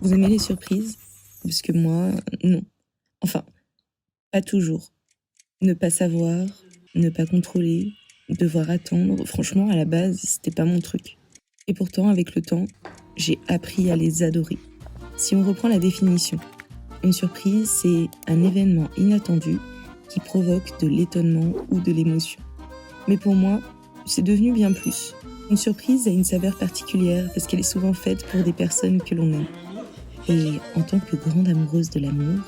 Vous aimez les surprises? Parce que moi, non. Enfin, pas toujours. Ne pas savoir, ne pas contrôler, devoir attendre, franchement, à la base, c'était pas mon truc. Et pourtant, avec le temps, j'ai appris à les adorer. Si on reprend la définition, une surprise, c'est un événement inattendu qui provoque de l'étonnement ou de l'émotion. Mais pour moi, c'est devenu bien plus. Une surprise a une saveur particulière parce qu'elle est souvent faite pour des personnes que l'on aime. Et en tant que grande amoureuse de l'amour,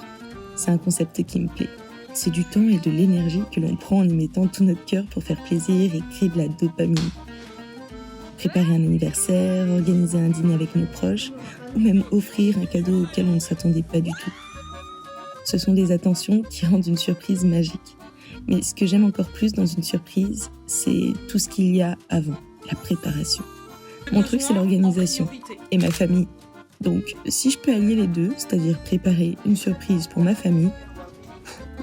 c'est un concept qui me plaît. C'est du temps et de l'énergie que l'on prend en y mettant tout notre cœur pour faire plaisir et créer de la dopamine. Préparer un anniversaire, organiser un dîner avec nos proches, ou même offrir un cadeau auquel on ne s'attendait pas du tout. Ce sont des attentions qui rendent une surprise magique. Mais ce que j'aime encore plus dans une surprise, c'est tout ce qu'il y a avant, la préparation. Mon truc, c'est l'organisation et ma famille. Donc, si je peux allier les deux, c'est-à-dire préparer une surprise pour ma famille,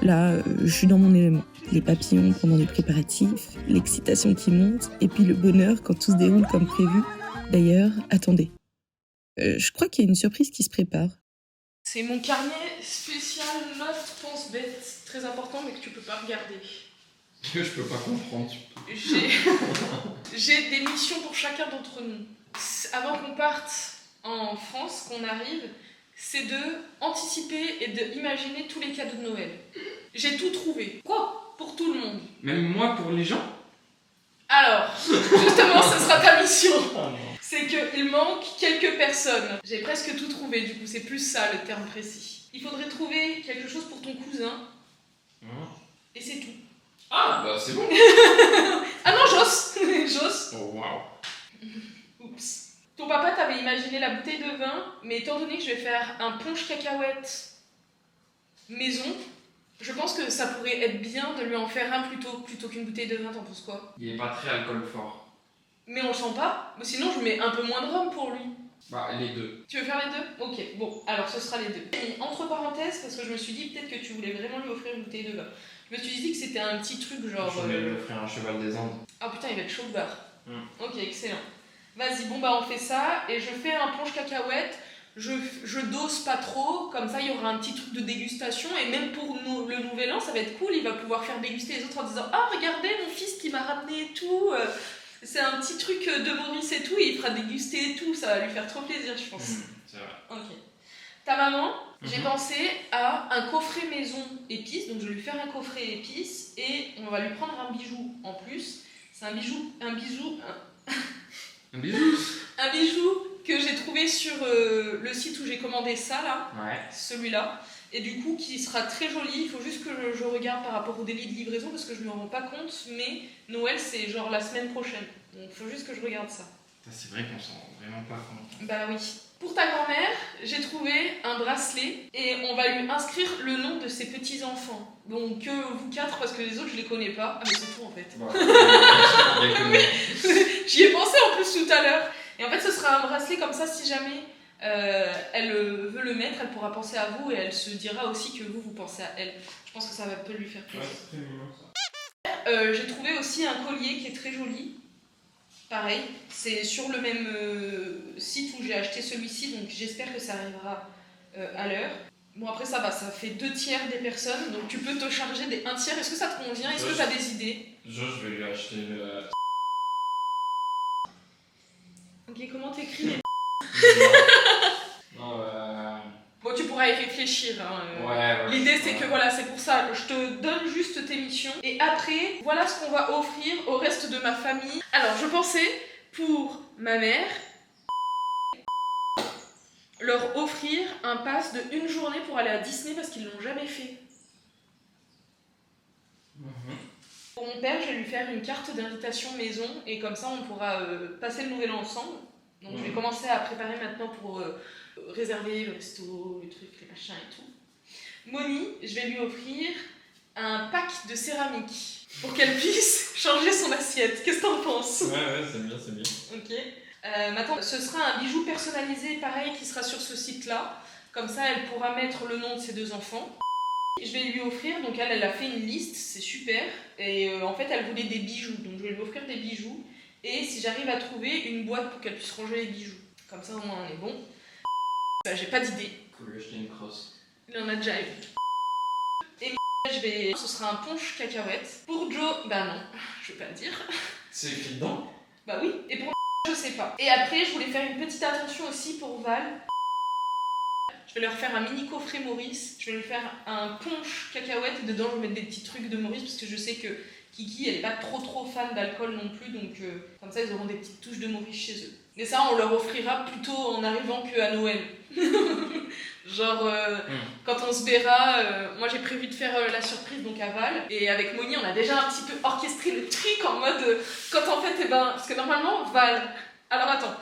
là, je suis dans mon élément. Les papillons pendant les préparatifs, l'excitation qui monte, et puis le bonheur quand tout se déroule comme prévu. D'ailleurs, attendez. Je crois qu'il y a une surprise qui se prépare. C'est mon carnet spécial notes pense bête, très important mais que tu peux pas regarder. Que je peux pas comprendre. J'ai des missions pour chacun d'entre nous. Avant qu'on parte en France, qu'on arrive, c'est de anticiper et de imaginer tous les cadeaux de Noël. J'ai tout trouvé. Quoi? Pour tout le monde. Même moi pour les gens? Alors, justement, ce sera ta mission. C'est qu'il manque quelques personnes. J'ai presque tout trouvé, du coup, c'est plus ça le terme précis. Il faudrait trouver quelque chose pour ton cousin. Et c'est tout. Ah, bah c'est bon. Ah non, Joss. Joss. Oh waouh. Oups. Ton papa t'avait imaginé la bouteille de vin, mais étant donné que je vais faire un punch cacahuète maison, je pense que ça pourrait être bien de lui en faire un plutôt qu'une bouteille de vin, t'en penses quoi? Il est pas très alcool fort. Mais on le sent pas. Mais sinon, je mets un peu moins de rhum pour lui. Bah les deux. Tu veux faire les deux? Ok, bon, alors ce sera les deux. J'ai mis entre parenthèses parce que je me suis dit peut-être que tu voulais vraiment lui offrir une bouteille de vin. Je me suis dit que c'était un petit truc genre. Je voulais lui offrir un cheval des Andes. Ah putain, il va être chaud de barre. Ok, excellent. Vas-y, bon bah on fait ça et je fais un punch cacahuète. Je dose pas trop, comme ça il y aura un petit truc de dégustation et même pour le nouvel an ça va être cool, il va pouvoir faire déguster les autres en disant ah regardez mon fils qui m'a ramené et tout, c'est un petit truc de Maurice et tout et il fera déguster et tout, ça va lui faire trop plaisir je pense. C'est vrai. Ok. Ta maman, j'ai pensé à un coffret maison épices, donc je vais lui faire un coffret épices et on va lui prendre un bijou en plus. C'est un bijou que j'ai trouvé sur le site où j'ai commandé ça là, celui-là, et du coup qui sera très joli. Il faut juste que je regarde par rapport au délai de livraison parce que je ne me rends pas compte, mais Noël c'est genre la semaine prochaine, donc il faut juste que je regarde ça. C'est vrai qu'on s'en rend vraiment pas compte. Bah oui. Pour ta grand-mère, j'ai trouvé un bracelet et on va lui inscrire le nom de ses petits-enfants. Donc que vous quatre parce que les autres je les connais pas. Ah mais c'est tout en fait. Oui. J'y ai pensé en plus tout à l'heure. Et en fait ce sera un bracelet comme ça si jamais elle veut le mettre, elle pourra penser à vous et elle se dira aussi que vous pensez à elle. Je pense que ça peut lui faire plaisir. Ouais, c'est très mignon ça. J'ai trouvé aussi un collier qui est très joli. Pareil, c'est sur le même site où j'ai acheté celui-ci, donc j'espère que ça arrivera à l'heure. Bon après ça va, ça fait 2/3 des personnes, donc tu peux te charger des 1/3. Est-ce que ça te convient? Est-ce que tu as des idées? Je vais lui acheter Ok, comment t'écris les... Bon, tu pourras y réfléchir. Hein. Ouais. L'idée, c'est que voilà, c'est pour ça. Je te donne juste tes missions. Et après, voilà ce qu'on va offrir au reste de ma famille. Alors, je pensais, pour ma mère, leur offrir un pass de 1 journée pour aller à Disney parce qu'ils l'ont jamais fait. Pour mon père, je vais lui faire une carte d'invitation maison. Et comme ça, on pourra passer le nouvel an ensemble. Donc, je vais commencer à préparer maintenant pour... réserver le resto, les trucs, les machins et tout. Moni, je vais lui offrir un pack de céramique pour qu'elle puisse changer son assiette. Qu'est-ce que t'en penses? Ouais, c'est bien, c'est bien. Ok. Maintenant, ce sera un bijou personnalisé, pareil, qui sera sur ce site-là. Comme ça, elle pourra mettre le nom de ses 2 enfants. Je vais lui offrir, donc elle a fait une liste, c'est super. Et en fait, elle voulait des bijoux, donc je vais lui offrir des bijoux. Et si j'arrive à trouver une boîte pour qu'elle puisse ranger les bijoux. Comme ça, au moins, on est bon. J'ai pas d'idée. Faut lui acheter une crosse. Il en a déjà eu. Et ce sera un punch cacahuète. Pour Joe, bah non, je vais pas le dire. C'est écrit dedans? Bah oui. Et pour je sais pas. Et après, je voulais faire une petite attention aussi pour Val. Je vais leur faire un mini coffret Maurice. Je vais lui faire un punch cacahuète. Et dedans, je vais mettre des petits trucs de Maurice parce que je sais que Kiki, elle est pas trop fan d'alcool non plus. Donc comme ça, ils auront des petites touches de Maurice chez eux. Mais ça, on leur offrira plutôt en arrivant qu'à Noël. Genre, quand on se verra, moi j'ai prévu de faire la surprise donc à Val. Et avec Moni, on a déjà un petit peu orchestré le truc en mode. Quand en fait, parce que normalement, Val. Alors attends.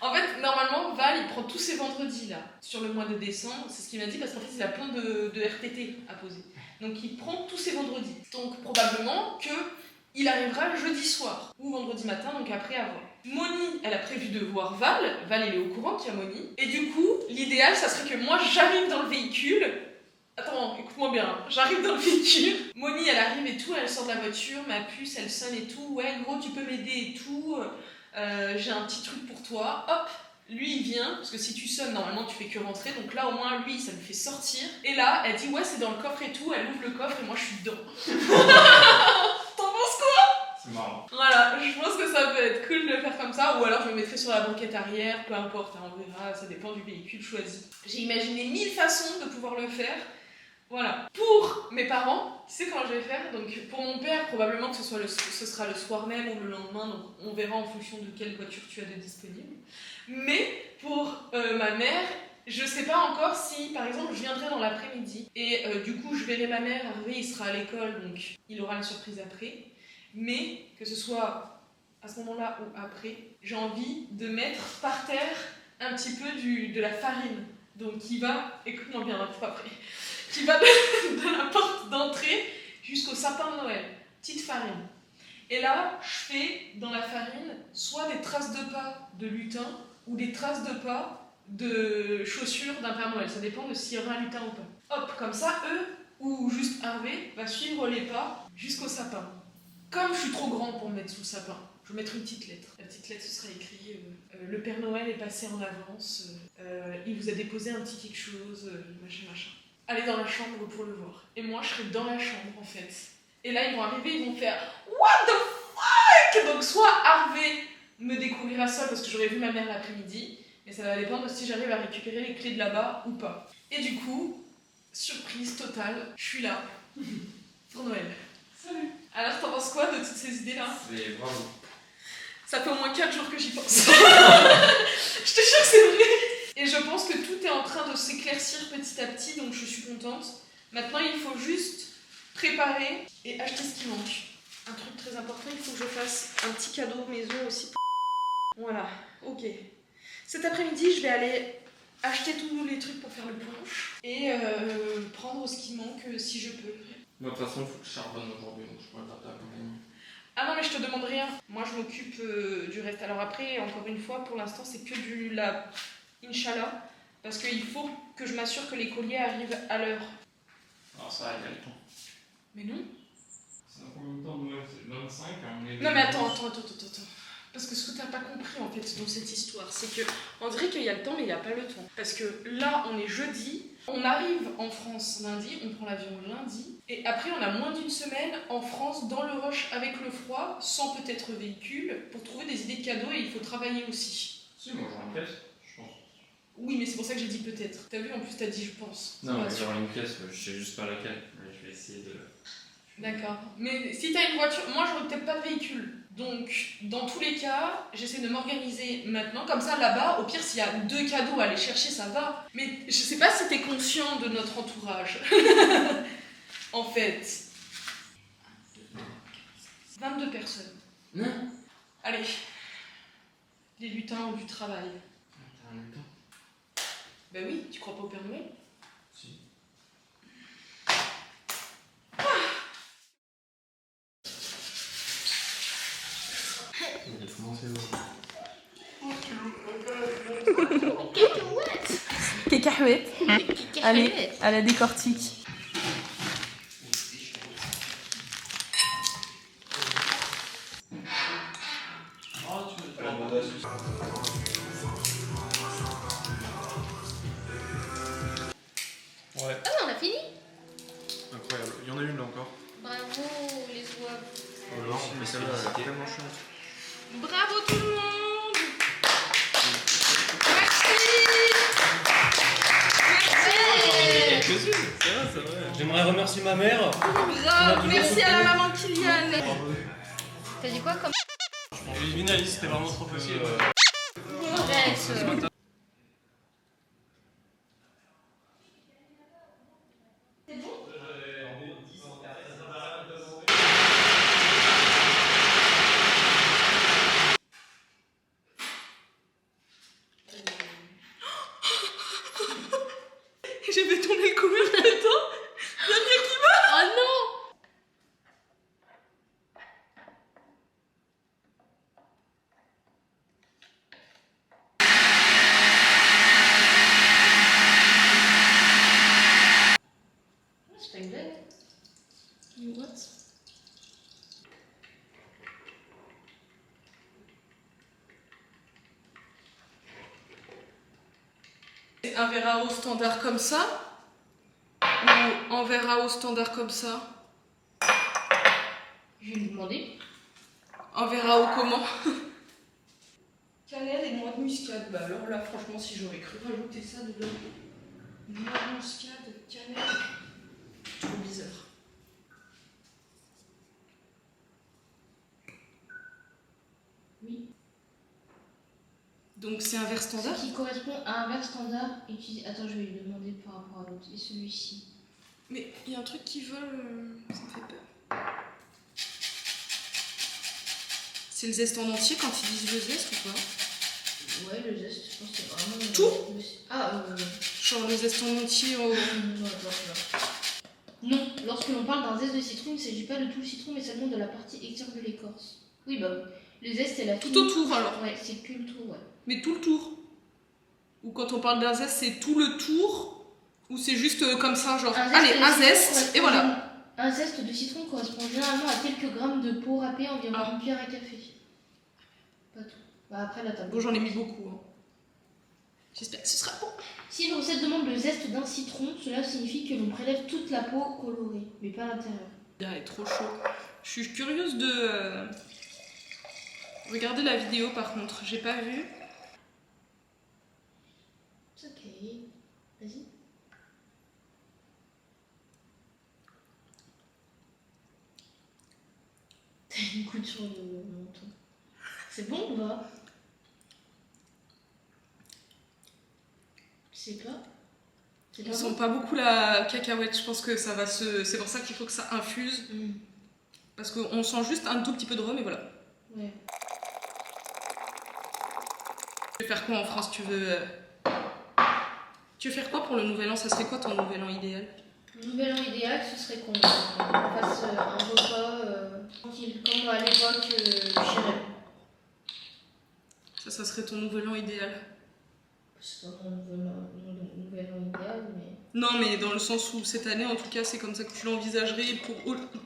En fait, normalement, Val, il prend tous ses vendredis là, sur le mois de décembre. C'est ce qu'il m'a dit parce qu'en fait, il a plein de RTT à poser. Donc il prend tous ses vendredis. Donc probablement que il arrivera le jeudi soir ou vendredi matin, donc après avoir. Moni, elle a prévu de voir Val. Val, il est au courant qu'il y a Moni. Et du coup, l'idéal, ça serait que moi, j'arrive dans le véhicule. Attends, écoute-moi bien. J'arrive dans le véhicule. Moni, elle arrive et tout. Elle sort de la voiture. Ma puce, elle sonne et tout. Ouais, gros, tu peux m'aider et tout. J'ai un petit truc pour toi. Hop, lui, il vient. Parce que si tu sonnes, normalement, tu fais que rentrer. Donc là, au moins, lui, ça me fait sortir. Et là, elle dit, ouais, c'est dans le coffre et tout. Elle ouvre le coffre et moi, je suis dedans. T'en penses quoi? C'est marrant. Voilà, je pense que ça peut être cool de le faire comme ça, ou alors je me mettrai sur la banquette arrière, peu importe, hein, on verra, ça dépend du véhicule choisi. J'ai imaginé 1000 façons de pouvoir le faire. Voilà. Pour mes parents, tu sais quand je vais faire, donc pour mon père, probablement que ce sera le soir même ou le lendemain, donc on verra en fonction de quelle voiture tu as de disponible. Mais pour ma mère, je sais pas encore si, par exemple, je viendrai dans l'après-midi, et du coup je verrai ma mère arriver, il sera à l'école, donc il aura la surprise après. Mais que ce soit à ce moment-là ou après, j'ai envie de mettre par terre un petit peu de la farine. Donc qui va, écoute-moi bien, hein, pour après, qui va de la porte d'entrée jusqu'au sapin de Noël. Petite farine. Et là, je fais dans la farine soit des traces de pas de lutin ou des traces de pas de chaussures d'un Père Noël. Ça dépend de s'il y aura un lutin ou pas. Hop, comme ça, eux, ou juste Harvey, va suivre les pas jusqu'au sapin. Comme je suis trop grande pour me mettre sous le sapin, je vais mettre une petite lettre. La petite lettre, ce sera écrit le Père Noël est passé en avance, il vous a déposé un petit quelque chose, machin. Allez dans la chambre pour le voir. Et moi, je serai dans la chambre, en fait. Et là, ils vont arriver, ils vont faire What the fuck? Donc, soit Harvey me découvrira seul parce que j'aurais vu ma mère l'après-midi, mais ça va dépendre de si j'arrive à récupérer les clés de là-bas ou pas. Et du coup, surprise totale, je suis là pour Noël. Salut. Alors, t'en penses quoi de toutes ces idées-là? C'est bravo. Ça fait au moins 4 jours que j'y pense. Je te jure que c'est vrai. Et je pense que tout est en train de s'éclaircir petit à petit, donc je suis contente. Maintenant, il faut juste préparer et acheter ce qui manque. Un truc très important, il faut que je fasse un petit cadeau maison aussi. Voilà, ok. Cet après-midi, je vais aller acheter tous les trucs pour faire le punch et prendre ce qui manque si je peux. Moi, de toute façon, il faut que je charbonne aujourd'hui, donc je pourrais pas t'accompagner. Ah non, mais je te demande rien. Moi, je m'occupe du reste. Alors après, encore une fois, pour l'instant, c'est que Inch'Allah. Parce qu'il faut que je m'assure que les colliers arrivent à l'heure. Alors ça, il y a le temps. Mais non. C'est dans combien de temps Noël? C'est le 25, hein, on est... Non mais attends. Parce que ce que t'as pas compris en fait dans cette histoire, c'est que on dirait qu'il y a le temps mais il n'y a pas le temps. Parce que là on est jeudi, on arrive en France lundi, on prend l'avion lundi, et après on a moins d'une semaine en France dans le rush avec le froid, sans peut-être véhicule, pour trouver des idées de cadeaux et il faut travailler aussi. Si, moi j'aurai une caisse, je pense. Oui mais c'est pour ça que j'ai dit peut-être. T'as vu en plus t'as dit je pense. Non mais j'aurai une caisse, je sais juste pas laquelle, mais je vais essayer de... D'accord. Mais si t'as une voiture, moi j'aurais peut-être pas de véhicule. Donc, dans tous les cas, j'essaie de m'organiser maintenant. Comme ça, là-bas, au pire, s'il y a 2 cadeaux à aller chercher, ça va. Mais je sais pas si t'es conscient de notre entourage. En fait. 22 personnes. Non. Allez. Les lutins ont du travail. T'as un lutin? Ben oui, tu crois pas au Père Noël? Si. Il a commencé où? Cacahuète. Allez, à la décortique. J'aimerais remercier ma mère. Grave, merci à la maman Kylian. T'as dit quoi comme... Élimine Alice, c'était vraiment trop possible. Arrête. J'ai fait tomber le combien de temps. Y'a bien qui va. Oh non. C'est pas une blague. What? Un verre à eau standard comme ça ou un verre à eau standard comme ça? Je vais lui demander. Un verre à eau comment? Cannelle et noix de muscade. Bah alors là, franchement, si j'aurais cru rajouter ça dedans. Noix de muscade, cannelle. Trop bizarre. Oui. Donc c'est un verre standard? Ce qui correspond à un verre standard utilisé. Attends, je vais lui demander par rapport à l'autre. Et celui-ci. Mais il y a un truc qui vole, ça me fait peur. C'est le zeste en entier quand ils disent le zeste ou pas? Ouais, le zeste, je pense que c'est vraiment. Tout? Ah, Genre le zeste en entier au... Non, lorsque l'on parle d'un zeste de citron, il ne s'agit pas de tout le citron, mais seulement de la partie externe de l'écorce. Oui, bah oui. Le zeste, c'est la Tout fine- autour alors? Ouais, c'est que le tour, ouais. Mais tout le tour? Ou quand on parle d'un zeste, c'est tout le tour? Ou c'est juste comme ça, genre, allez, de un citron zeste, correspond et voilà. Un zeste de citron correspond généralement à quelques grammes de peau râpée, environ Ah. une cuillère à café. Pas tout. Bah après, là, t'as Bon, j'en ai mis beaucoup. Hein. J'espère que ce sera bon. Si une recette demande le zeste d'un citron, cela signifie que l'on prélève toute la peau colorée, mais pas l'intérieur. Il est trop chaud. Je suis curieuse de regarder la vidéo par contre. J'ai pas vu. C'est ok. Vas-y. T'as une goutte sur le menton. C'est bon ou pas? Je sais pas. C'est On pas sent bon? pas beaucoup la cacahuète. Je pense que ça va se. C'est pour ça qu'il faut que ça infuse. Parce qu'on sent juste un tout petit peu de rhum et voilà. Ouais. Tu veux faire quoi en France? Tu veux. Tu veux faire quoi pour le nouvel an? Ça serait quoi ton nouvel an idéal? Le nouvel an idéal, ce serait qu'on fasse un repas tranquille, comme à l'époque chez Rem. Ça serait ton nouvel an idéal. C'est pas mon nouvel an idéal, mais. Non, mais dans le sens où cette année, en tout cas, c'est comme ça que tu l'envisagerais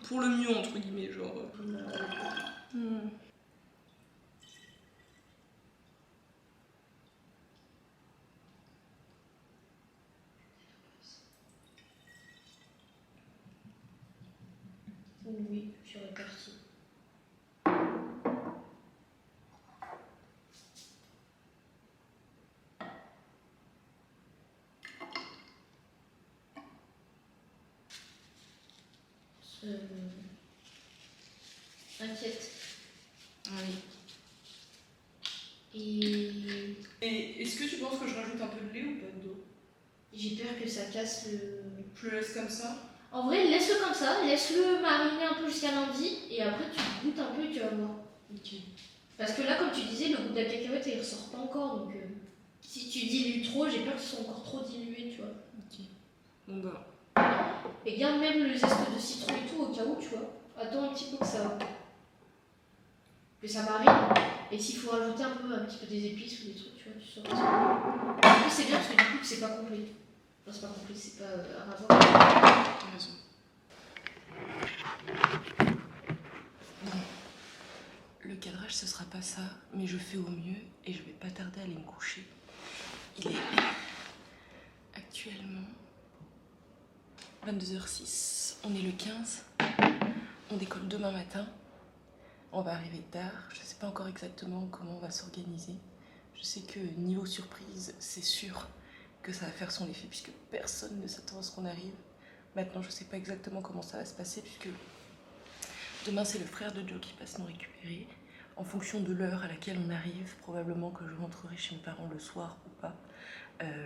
pour le mieux, entre guillemets, genre. Oui, je suis répartie. Inquiète. Ah oui. Et est-ce que tu penses que je rajoute un peu de lait ou pas d'eau? J'ai peur que ça casse le. Je le laisse comme ça? En vrai, laisse-le comme ça, laisse-le mariner un peu jusqu'à lundi, et après tu goûtes un peu et tu vas voir. Ok. Parce que là, comme tu disais, le goût de la cacahuète, il ressort pas encore, donc si tu dilues trop, j'ai peur que ce soit encore trop dilué, tu vois. Ok. Bon bah. Et garde même le zeste de citron et tout au cas où, tu vois. Attends un petit peu que ça marine. Et s'il faut rajouter un petit peu des épices ou des trucs, tu vois, tu sauras. En plus, c'est bien parce que du coup, c'est pas complet. Non, c'est pas complet, c'est pas un rapport. T'as raison. Bon. Le cadrage, ce sera pas ça, mais je fais au mieux et je vais pas tarder à aller me coucher. Il est actuellement 22h06. On est le 15. On décolle demain matin. On va arriver tard. Je sais pas encore exactement comment on va s'organiser. Je sais que niveau surprise, c'est sûr que ça va faire son effet puisque personne ne s'attend à ce qu'on arrive. Maintenant, je sais pas exactement comment ça va se passer puisque demain, c'est le frère de Joe qui passe nous récupérer. En fonction de l'heure à laquelle on arrive, probablement que je rentrerai chez mes parents le soir ou pas.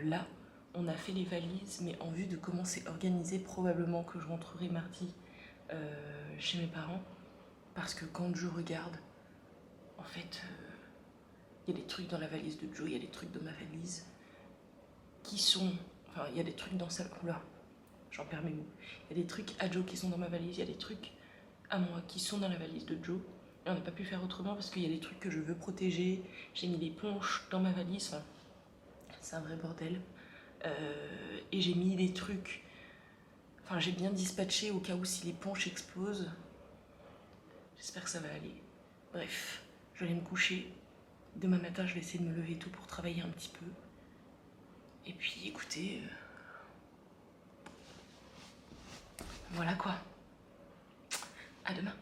Là, on a fait les valises, mais en vue de comment c'est organisé, probablement que je rentrerai mardi chez mes parents. Parce que quand je regarde, en fait, il y a des trucs dans la valise de Joe, il y a des trucs dans ma valise qui sont... Enfin, il y a des trucs dans celle... Oula, j'en perds mes mots. Il y a des trucs à Joe qui sont dans ma valise, il y a des trucs à moi qui sont dans la valise de Joe. Et on n'a pas pu faire autrement parce qu'il y a des trucs que je veux protéger. J'ai mis des ponches dans ma valise, enfin, c'est un vrai bordel. Et j'ai mis des trucs... Enfin, j'ai bien dispatché au cas où si les ponches explosent. J'espère que ça va aller. Bref, je vais aller me coucher. Demain matin, je vais essayer de me lever tôt pour travailler un petit peu. Et puis, écoutez... Voilà quoi. À demain.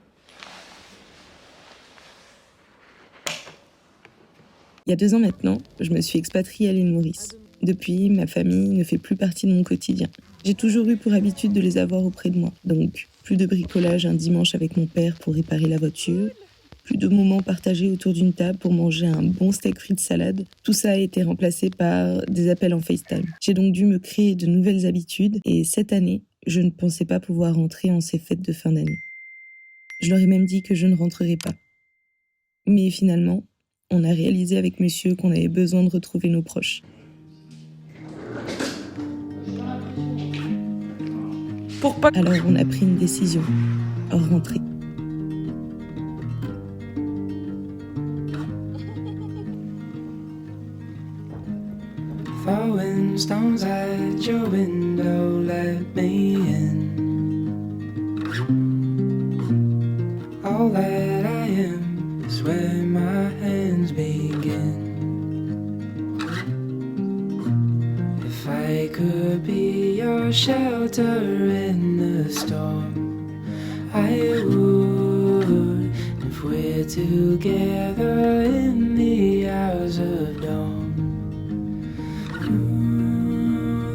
Il y a 2 ans maintenant, je me suis expatriée à l'île Maurice. Depuis, ma famille ne fait plus partie de mon quotidien. J'ai toujours eu pour habitude de les avoir auprès de moi. Donc, plus de bricolage un dimanche avec mon père pour réparer la voiture, plus de moments partagés autour d'une table pour manger un bon steak frites salade. Tout ça a été remplacé par des appels en FaceTime. J'ai donc dû me créer de nouvelles habitudes et cette année, je ne pensais pas pouvoir rentrer en ces fêtes de fin d'année. Je leur ai même dit que je ne rentrerais pas. Mais finalement, on a réalisé avec monsieur qu'on avait besoin de retrouver nos proches. Alors on a pris une décision, rentrer. Throwing stones at your window, let me in. All that I am is where my hands begin. If I could be your shelter in the storm, I would. If we're together in the hours of dawn,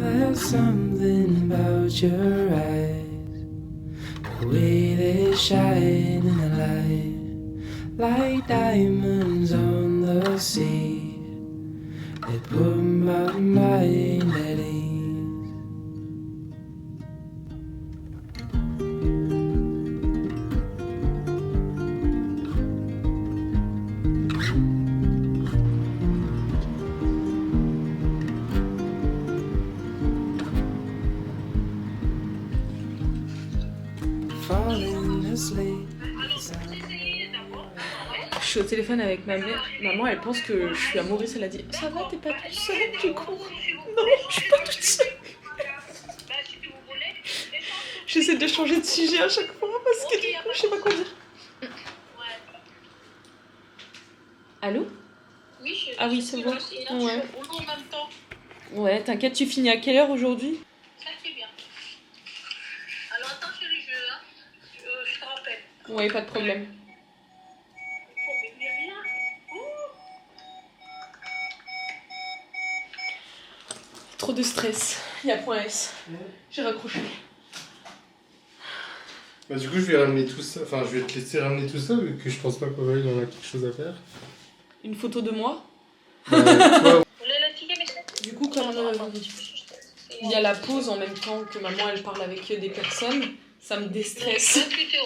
there's something about your eyes, the way they shine in the light, like diamonds on the sea. They put my mind at ease. Falling asleep. Je suis au téléphone avec ma mère. Maman, elle pense que je suis à Maurice. Elle a dit ça va, t'es pas toute seule du coup. Non, je suis pas toute seule. J'essaie de changer de sujet à chaque fois parce que du coup, je sais pas quoi dire. Allô? Oui, Ah oui, c'est bon. Ouais. Ouais. En même temps, Ouais, t'inquiète, tu finis à quelle heure aujourd'hui? ça c'est bien. Alors attends, chérie, je te rappelle. Ouais, pas de problème. Oh, mais Myriam. Trop de stress. Il y a point S. J'ai raccroché. Bah, du coup, je vais ramener tout ça. Enfin, je vais te laisser ramener tout ça, vu que je pense pas qu'Aurélie en a quelque chose à faire. Une photo de moi. Bah, toi, Vous voulez le ticket, mais c'est... Du coup, comme il y a la pause en même temps que maman elle parle avec des personnes, ça me déstresse. 28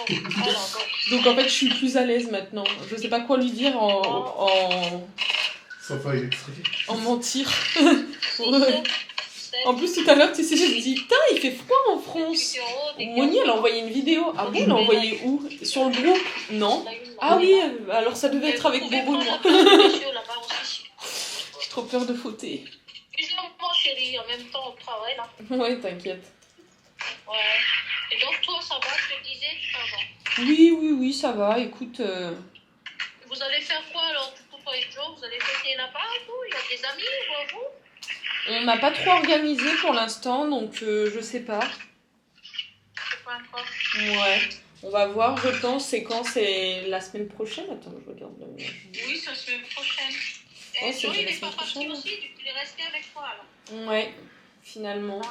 €. Donc en fait, je suis plus à l'aise maintenant. Je sais pas quoi lui dire sans faire électrique. en mentir. En plus, tout à l'heure, tu sais, j'ai dit putain, il fait froid en France. Moni, elle a envoyé une vidéo. Ah bon, elle a envoyé où? Sur le groupe? Non. Ah oui, alors ça devait être avec Bobo, moi. J'ai trop peur de fauter. Excuse-moi, chérie, en même temps, on travaille là. Ouais, t'inquiète. Ouais. Et donc, toi, ça va, je te disais, ça va. Oui, ça va, écoute. Vous allez faire quoi alors, du coup, toi et Joe? Vous allez fêter là-bas et tout? Il y a des amis ou vous? On n'a pas trop organisé pour l'instant, donc je sais pas. Je sais pas encore. Ouais. On va voir, je pense, c'est quand? C'est la semaine prochaine? Attends, je regarde. Oui, c'est la semaine prochaine. Ouais, Et c'est Joe, la il est semaine pas parti prochaine. aussi, il est resté avec toi alors. Ouais, finalement.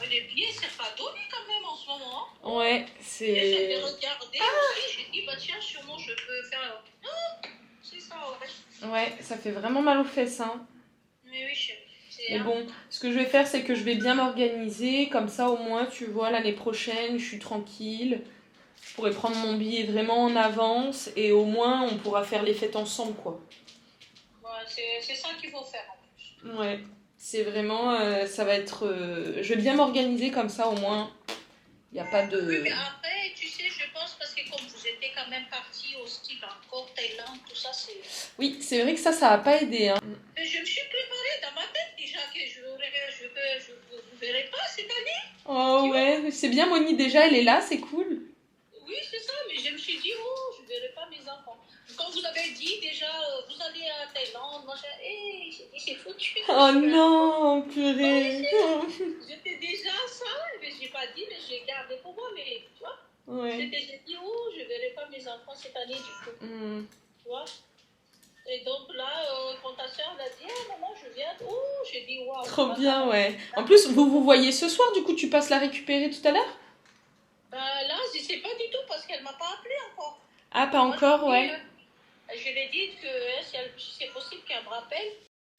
il est bien, c'est pas donné quand même en ce moment. Ouais, Et j'avais c'est... regardé aussi, j'ai dit, bah tiens, sûrement je peux faire. Ah, c'est ça, ouais. Ouais, ça fait vraiment mal aux fesses, hein. Mais oui, c'est. Mais bon, ce que je vais faire, c'est que je vais bien m'organiser. Comme ça, au moins, tu vois, l'année prochaine, je suis tranquille. Je pourrais prendre mon billet vraiment en avance. Et au moins, on pourra faire les fêtes ensemble, quoi. Ouais, c'est ça qu'il faut faire en plus. Ouais, c'est vraiment... ça va être... je vais bien m'organiser comme ça, au moins. Il n'y a pas de... Oui, mais après, tu sais, je pense, parce que comme vous étiez quand même partis aussi, Bangkok, Thaïlande, tout ça, c'est. Oui, c'est vrai que ça n'a pas aidé, hein. Mais je me suis préparée dans ma tête déjà que je vous verrai pas cette année. Oh ouais, c'est bien, Moni, déjà, elle est là, c'est cool. Oui, c'est ça, mais je me suis dit, oh, je verrai pas mes enfants. Quand vous avez dit déjà, vous allez à Thaïlande, moi j'ai dit, c'est foutu. Oh non, purée. J'étais déjà ça, mais j'ai pas dit, mais j'ai gardé pour moi, mais tu vois. Ouais. J'ai dit, oh, je verrai pas mes enfants cette année du coup. Tu vois. Et donc là, quand ta soeur l'a dit, ah maman, je viens, oh, j'ai dit, waouh. Trop bien, ouais. En plus, vous voyez ce soir, du coup, tu passes la récupérer tout à l'heure? Là, je sais pas du tout parce qu'elle m'a pas appelé encore. Ah, pas encore, Moi, ouais. Je lui ai dit que si c'est possible qu'elle me rappelle.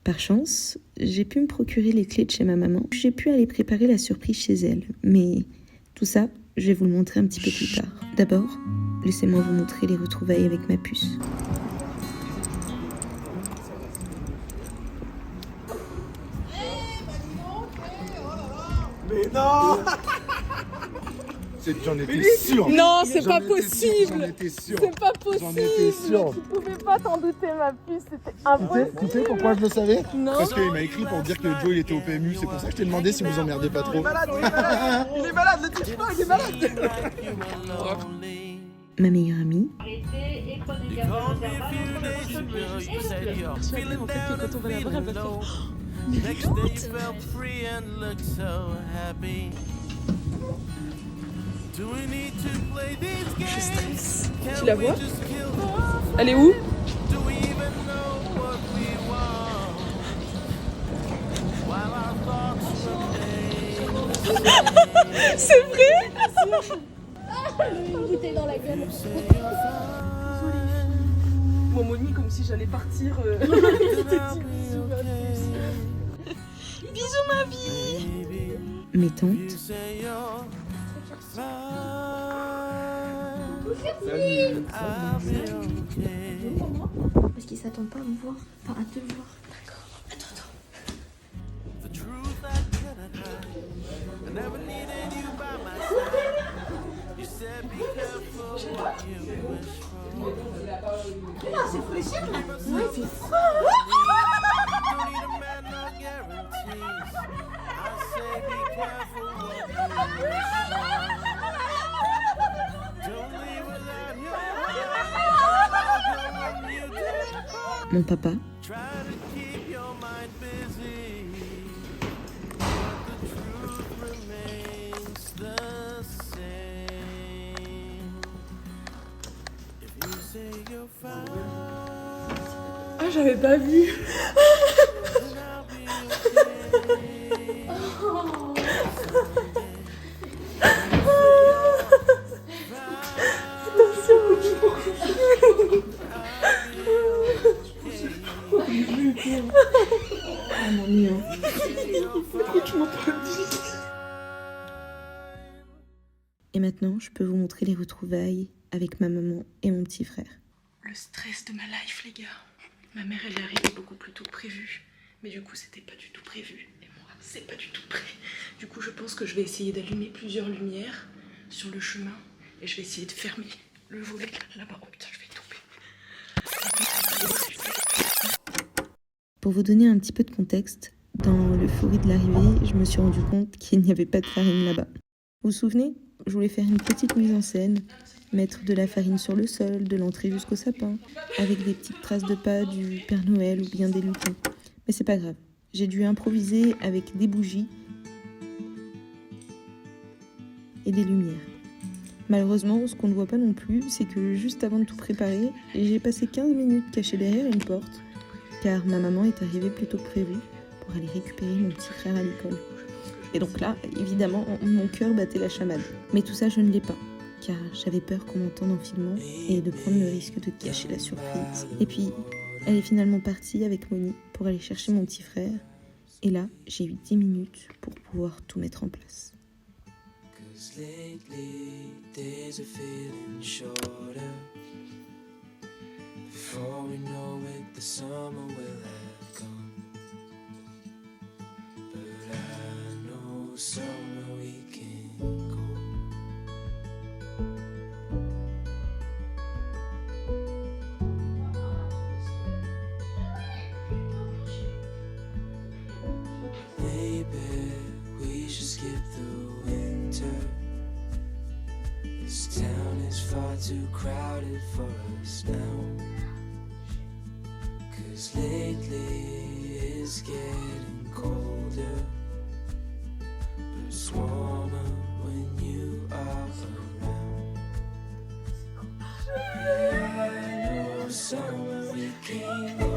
Par chance, j'ai pu me procurer les clés de chez ma maman. J'ai pu aller préparer la surprise chez elle. Mais tout ça, je vais vous le montrer un petit peu plus tard. D'abord, laissez-moi vous montrer les retrouvailles avec ma puce. Mais non. J'en étais sûr. Non, c'est pas possible. J'en étais sûr. C'est pas J'en étais sûr. possible. Tu pouvais pas t'en douter, ma puce. C'était impossible. Tu sais pourquoi je le savais? Non. Parce qu'il m'a écrit pour dire que Joe il était au PMU. C'est pour ça que je t'ai demandé si vous emmerdez pas trop. Il est malade, il est malade, le dis pas, il est malade. Ma meilleure amie, Arrêtez et prenez des verbales entre le surprise et le play. Persuadée en fait que quand on va la voir, elle va faire. Je stresse. Tu la vois? Elle est où? C'est vrai? Une bouteille dans la gueule. Bon, Moni, comme si j'allais partir. Bisous, ma vie. mes tantes, Parce qu'ils s'attendent pas à me voir, enfin à te voir. D'accord. Attends. Ah, c'est fraîcheur là. Ouais, c'est froid. mon papa, Ah, j'avais pas vu. ah mon mignon. Pourquoi tu m'as pas dit? Et maintenant, je peux vous montrer les retrouvailles avec ma maman et mon petit frère. Le stress de ma life, les gars. Ma mère, elle est arrivée beaucoup plus tôt que prévu. Mais du coup, c'était pas du tout prévu. Et moi, c'est pas du tout prêt. Du coup, je pense que je vais essayer d'allumer plusieurs lumières sur le chemin. Et je vais essayer de fermer le volet là-bas. Oh putain, je vais tomber. Pour vous donner un petit peu de contexte, dans l'euphorie de l'arrivée, je me suis rendu compte qu'il n'y avait pas de farine là-bas. Vous vous souvenez? Je voulais faire une petite mise en scène, mettre de la farine sur le sol, de l'entrée jusqu'au sapin, avec des petites traces de pas du Père Noël ou bien des lutins. Mais c'est pas grave, j'ai dû improviser avec des bougies et des lumières. Malheureusement, ce qu'on ne voit pas non plus, c'est que juste avant de tout préparer, j'ai passé 15 minutes cachée derrière une porte, car ma maman est arrivée plus tôt que prévu pour aller récupérer mon petit frère à l'école. Et donc là, évidemment, mon cœur battait la chamade. Mais tout ça, je ne l'ai pas, car j'avais peur qu'on m'entende en filmant et de prendre le risque de cacher la surprise. Et puis, elle est finalement partie avec Moni pour aller chercher mon petit frère. Et là, j'ai eu 10 minutes pour pouvoir tout mettre en place. Before we know it, the summer will have gone. But I know somewhere we can go. Maybe we should skip the winter. This town is far too crowded for us now. 'Cause lately it's getting colder, but it's warmer when you are around. I know somewhere we can go.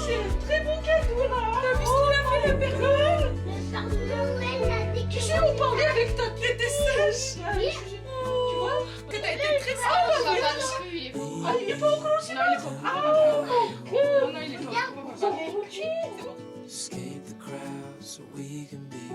C'est un très bon cadeau là. T'as vu ce qu'il a fait le Père Noël? Tu sais, on parlait avec ta tête et sèche. Tu vois que t'as été très sage. Il est fou. Ah, il est pas encore aussi. Non, il est pas. Non, il est pas. Escape the crowd so we can be